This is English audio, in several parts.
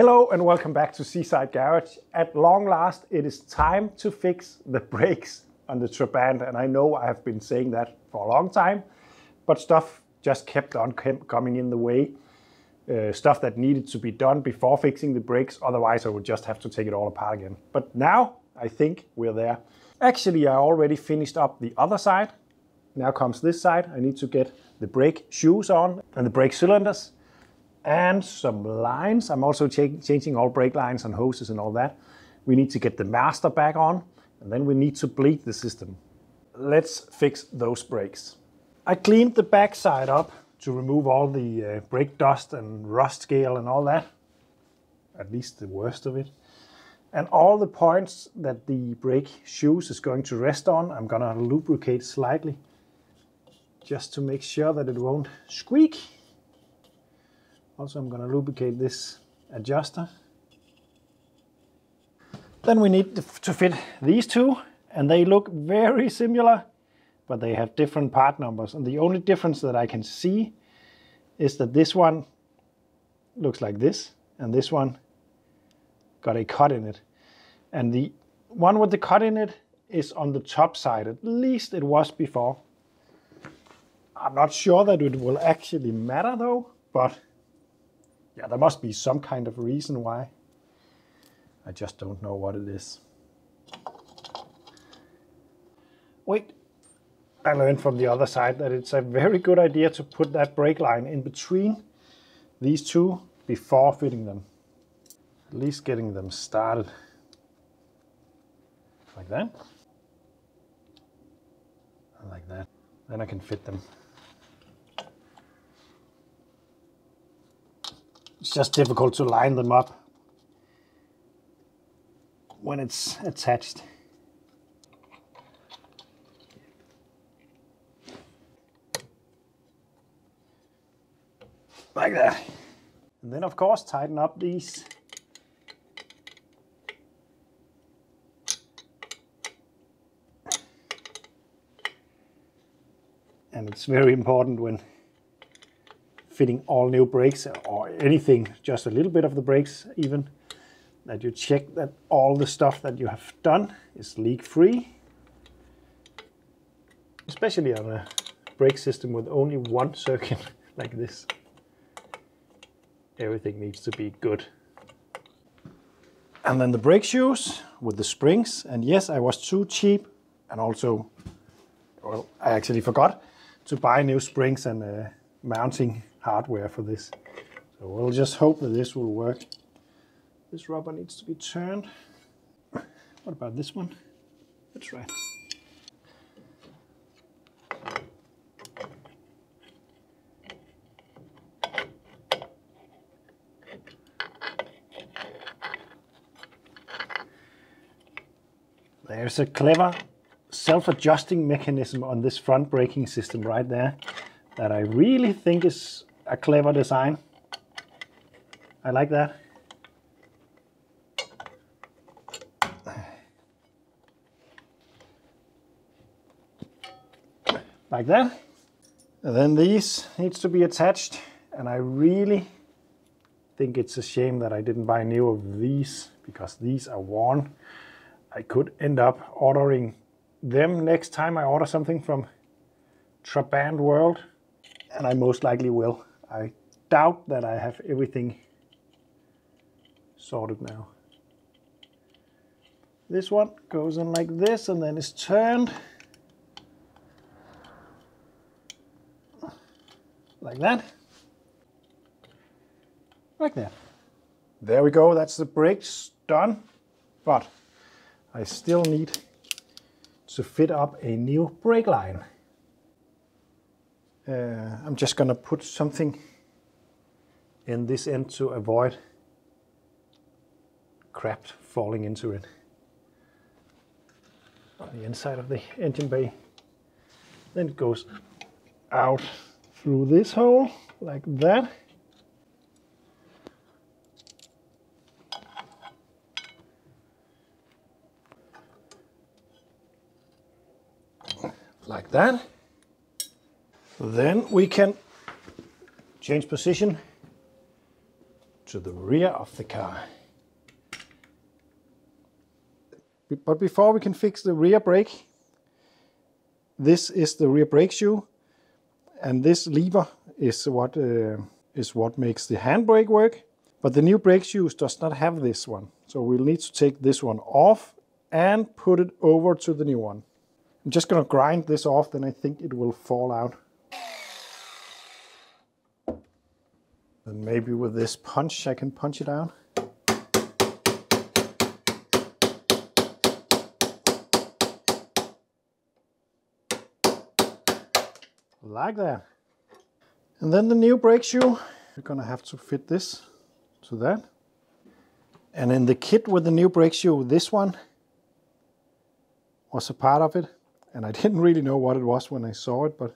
Hello and welcome back to Seaside Garage. At long last, it is time to fix the brakes on the Trabant, and I know I have been saying that for a long time, but stuff just kept on coming in the way. Stuff that needed to be done before fixing the brakes, otherwise I would just have to take it all apart again. But now I think we're there. Actually, I already finished up the other side. Now comes this side. I need to get the brake shoes on and the brake cylinders and some lines. I'm also changing all brake lines and hoses and all that. We need to get the master back on, and then we need to bleed the system. Let's fix those brakes. I cleaned the back side up to remove all the brake dust and rust scale and all that, at least the worst of it. And all the points that the brake shoes is going to rest on, I'm gonna lubricate slightly just to make sure that it won't squeak. Also, I'm gonna lubricate this adjuster. Then we need to fit these two, and they look very similar, but they have different part numbers. And the only difference that I can see is that this one looks like this, and this one got a cut in it. And the one with the cut in it is on the top side. At least it was before. I'm not sure that it will actually matter though, but yeah, there must be some kind of reason why. I just don't know what it is. Wait, I learned from the other side that it's a very good idea to put that brake line in between these two before fitting them. At least getting them started. Like that. And like that. Then I can fit them. It's just difficult to line them up when it's attached. Like that. And then of course tighten up these. And it's very important when fitting all new brakes or anything, just a little bit of the brakes even, that you check that all the stuff that you have done is leak free. Especially on a brake system with only one circuit like this. Everything needs to be good. And then the brake shoes with the springs. And yes, I was too cheap, and also, well, I actually forgot to buy new springs and mounting hardware for this. So we'll just hope that this will work. This rubber needs to be turned. What about this one? That's right. There's a clever self-adjusting mechanism on this front braking system right there that I really think is a clever design. I like that. Like that. And then these needs to be attached, and I really think it's a shame that I didn't buy new of these, because these are worn. I could end up ordering them next time I order something from Trabant World, and I most likely will. I doubt that I have everything sorted now. This one goes in like this and then is turned like that. Like that. There we go, that's the brakes done, but I still need to fit up a new brake line. I'm just gonna put something in this end to avoid crap falling into it. On the inside of the engine bay. Then it goes out through this hole, like that. Like that. Then we can change position to the rear of the car. But before we can fix the rear brake, this is the rear brake shoe, and this lever is what makes the handbrake work. But the new brake shoes does not have this one, so we'll need to take this one off and put it over to the new one. I'm just going to grind this off, then I think it will fall out. And maybe with this punch I can punch it out. Like that. And then the new brake shoe, we're going to have to fit this to that. And in the kit with the new brake shoe, this one was a part of it. And I didn't really know what it was when I saw it, but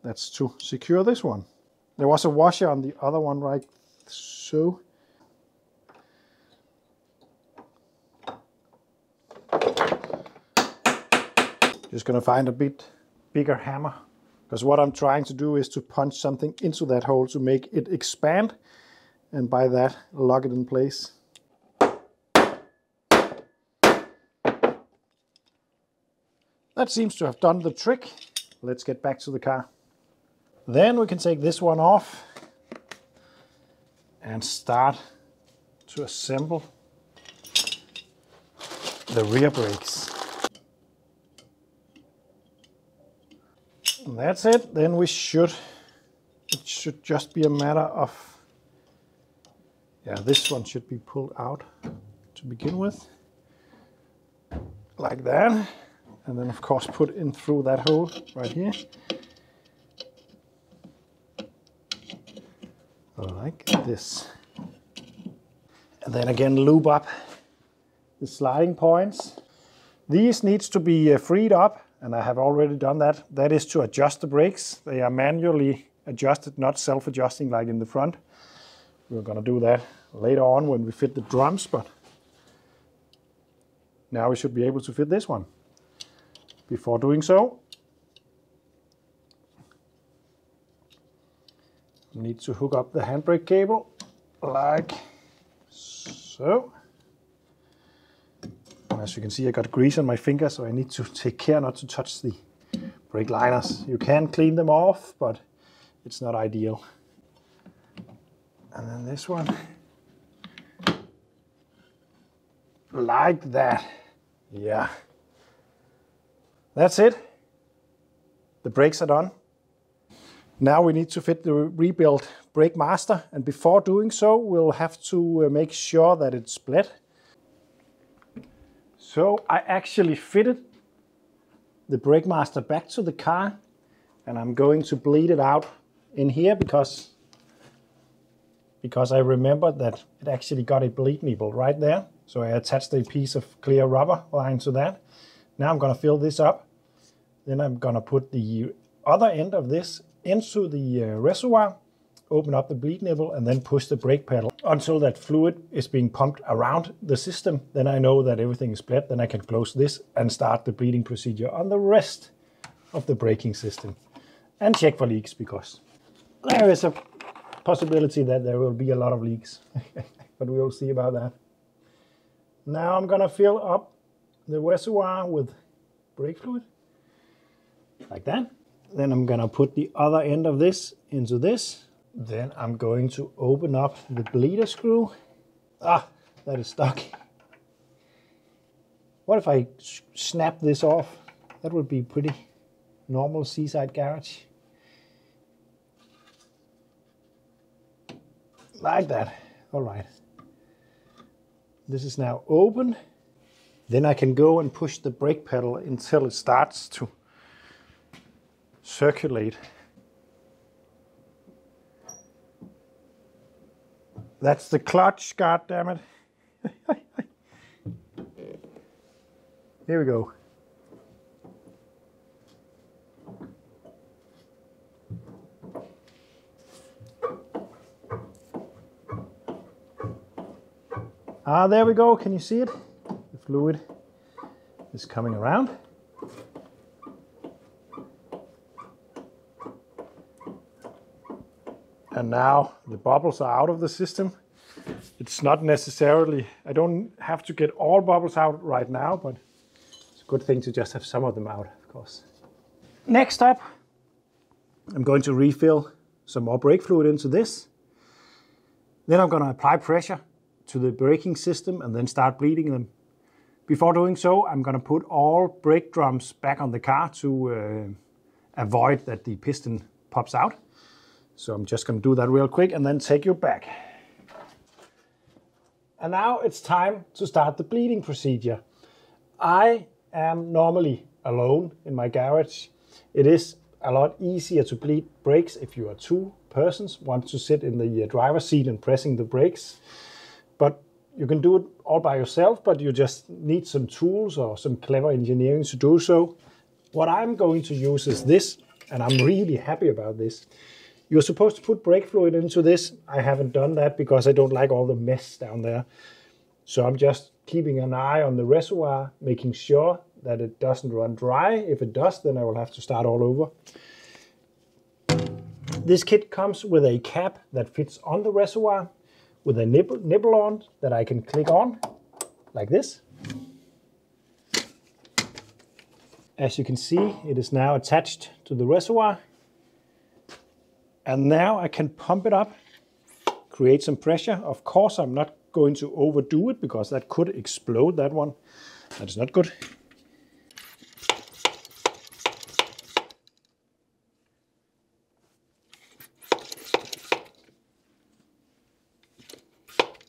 that's to secure this one. There was a washer on the other one, right? So. Just gonna find a bit bigger hammer, because what I'm trying to do is to punch something into that hole to make it expand, and by that lock it in place. That seems to have done the trick. Let's get back to the car. Then we can take this one off and start to assemble the rear brakes. And that's it. Then it should just be a matter of, this one should be pulled out to begin with, like that. And then of course put in through that hole right here. Like this. And then again lube up the sliding points. These needs to be freed up, and I have already done that. That is to adjust the brakes. They are manually adjusted, not self-adjusting like in the front. We're gonna do that later on when we fit the drums, but now we should be able to fit this one. Before doing so, we need to hook up the handbrake cable like so. And as you can see, I got grease on my finger, so I need to take care not to touch the brake liners. You can clean them off, but it's not ideal. And then this one, like that. Yeah. That's it. The brakes are done. Now we need to fit the rebuilt brake master, and before doing so we'll have to make sure that it's split. So I actually fitted the brake master back to the car, and I'm going to bleed it out in here because I remembered that it actually got a bleed nipple right there. So I attached a piece of clear rubber line to that. Now I'm going to fill this up. Then I'm going to put the other end of this into the reservoir, open up the bleed nipple, and then push the brake pedal until that fluid is being pumped around the system. Then I know that everything is split. Then I can close this and start the bleeding procedure on the rest of the braking system. And check for leaks, because there is a possibility that there will be a lot of leaks. But we will see about that. Now I'm going to fill up the reservoir with brake fluid. Like that. Then I'm gonna put the other end of this into this. Then I'm going to open up the bleeder screw. Ah, that is stuck. What if I snap this off? That would be pretty normal seaside garage. Like that. All right. This is now open. Then I can go and push the brake pedal until it starts to circulate. That's the clutch, god damn it. Here we go. Ah, there we go. Can you see it? The fluid is coming around. And now the bubbles are out of the system. It's not necessarily, I don't have to get all bubbles out right now, but it's a good thing to just have some of them out, of course. Next up, I'm going to refill some more brake fluid into this. Then I'm going to apply pressure to the braking system and then start bleeding them. Before doing so, I'm going to put all brake drums back on the car to avoid that the piston pops out. So I'm just going to do that real quick and then take you back. And now it's time to start the bleeding procedure. I am normally alone in my garage. It is a lot easier to bleed brakes if you are two persons, one to sit in the driver's seat and pressing the brakes. But you can do it all by yourself, but you just need some tools or some clever engineering to do so. What I'm going to use is this, and I'm really happy about this. You're supposed to put brake fluid into this. I haven't done that because I don't like all the mess down there. So I'm just keeping an eye on the reservoir, making sure that it doesn't run dry. If it does, then I will have to start all over. This kit comes with a cap that fits on the reservoir with a nipple on that I can click on like this. As you can see, it is now attached to the reservoir. And now I can pump it up, create some pressure. Of course, I'm not going to overdo it because that could explode, that one. That's not good.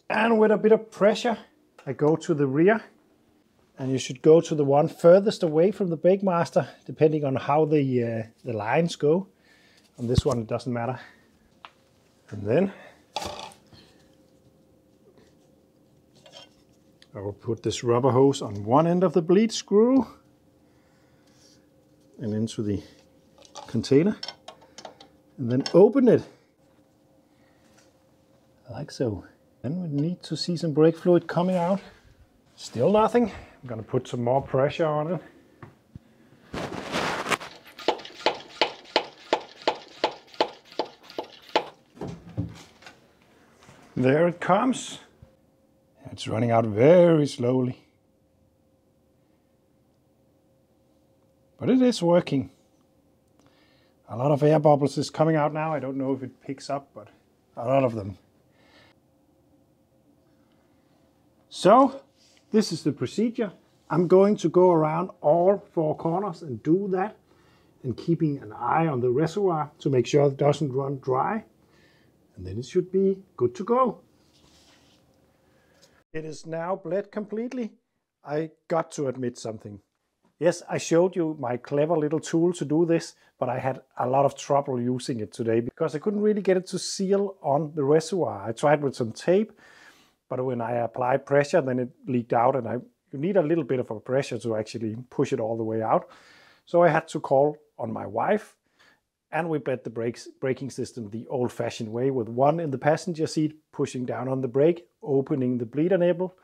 And with a bit of pressure, I go to the rear, and you should go to the one furthest away from the brake master, depending on how the lines go. On this one, it doesn't matter. And then I will put this rubber hose on one end of the bleed screw and into the container, and then open it like so. Then we need to see some brake fluid coming out. Still nothing. I'm going to put some more pressure on it. There it comes. It's running out very slowly. But it is working. A lot of air bubbles is coming out now. I don't know if it picks up, but a lot of them. So, this is the procedure. I'm going to go around all four corners and do that, and keeping an eye on the reservoir to make sure it doesn't run dry. And then it should be good to go. It is now bled completely. I got to admit something. Yes, I showed you my clever little tool to do this, but I had a lot of trouble using it today because I couldn't really get it to seal on the reservoir. I tried with some tape, but when I applied pressure, then it leaked out, and you need a little bit of a pressure to actually push it all the way out. So I had to call on my wife, and we bled the braking system the old-fashioned way, with one in the passenger seat pushing down on the brake, opening the bleed enable,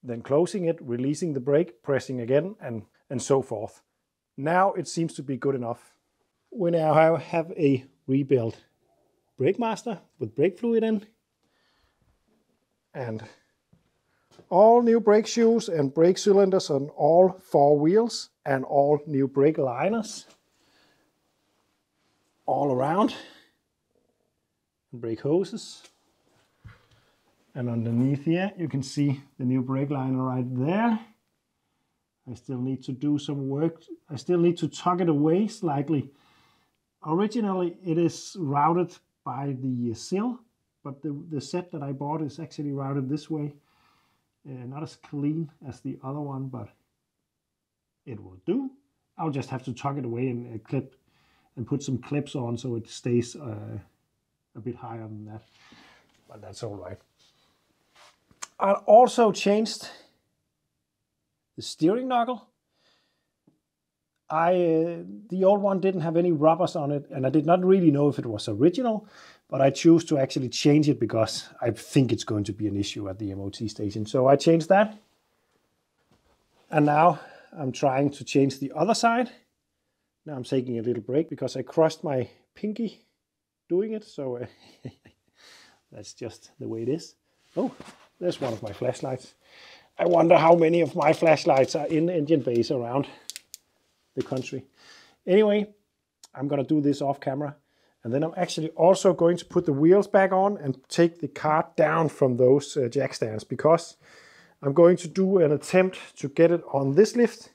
then closing it, releasing the brake, pressing again, and so forth. Now it seems to be good enough. We now have a rebuilt brake master with brake fluid in, and all new brake shoes and brake cylinders on all four wheels, and all new brake liners all around, brake hoses, and underneath here you can see the new brake liner right there. I still need to do some work. I still need to tuck it away slightly. Originally it is routed by the sill, but the set that I bought is actually routed this way. Not as clean as the other one, but it will do. I'll just have to tuck it away and clip and put some clips on so it stays a bit higher than that, but that's all right. I also changed the steering knuckle. The old one didn't have any rubbers on it, and I did not really know if it was original, but I choose to actually change it because I think it's going to be an issue at the MOT station. So I changed that. And now I'm trying to change the other side. Now I'm taking a little break because I crushed my pinky doing it. So that's just the way it is. Oh, there's one of my flashlights. I wonder how many of my flashlights are in engine bays around the country. Anyway, I'm gonna do this off camera. And then I'm actually also going to put the wheels back on and take the car down from those jack stands, because I'm going to do an attempt to get it on this lift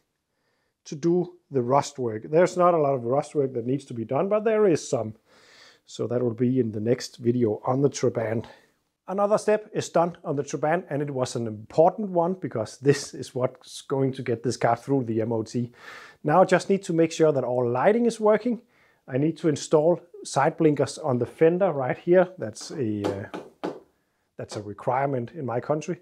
to do the rust work. There's not a lot of rust work that needs to be done, but there is some. So that will be in the next video on the Trabant. Another step is done on the Trabant, and it was an important one because this is what's going to get this car through the MOT. Now I just need to make sure that all lighting is working. I need to install side blinkers on the fender right here. That's a requirement in my country.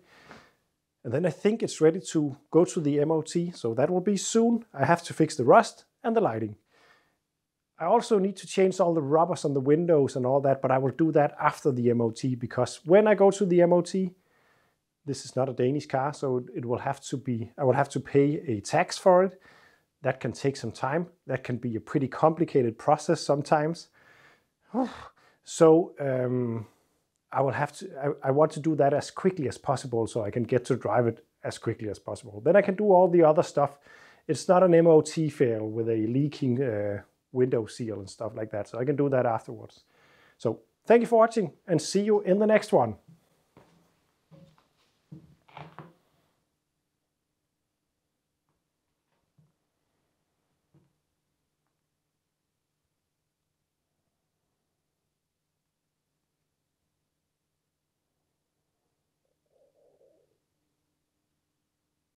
And then I think it's ready to go to the MOT, so that will be soon. I have to fix the rust and the lighting. I also need to change all the rubbers on the windows and all that, but I will do that after the MOT, because when I go to the MOT, this is not a Danish car, so it will have to be, I will have to pay a tax for it. That can take some time. That can be a pretty complicated process sometimes. So I want to do that as quickly as possible so I can get to drive it as quickly as possible. Then I can do all the other stuff. It's not an MOT fail with a leaking window seal and stuff like that. So I can do that afterwards. So thank you for watching and see you in the next one.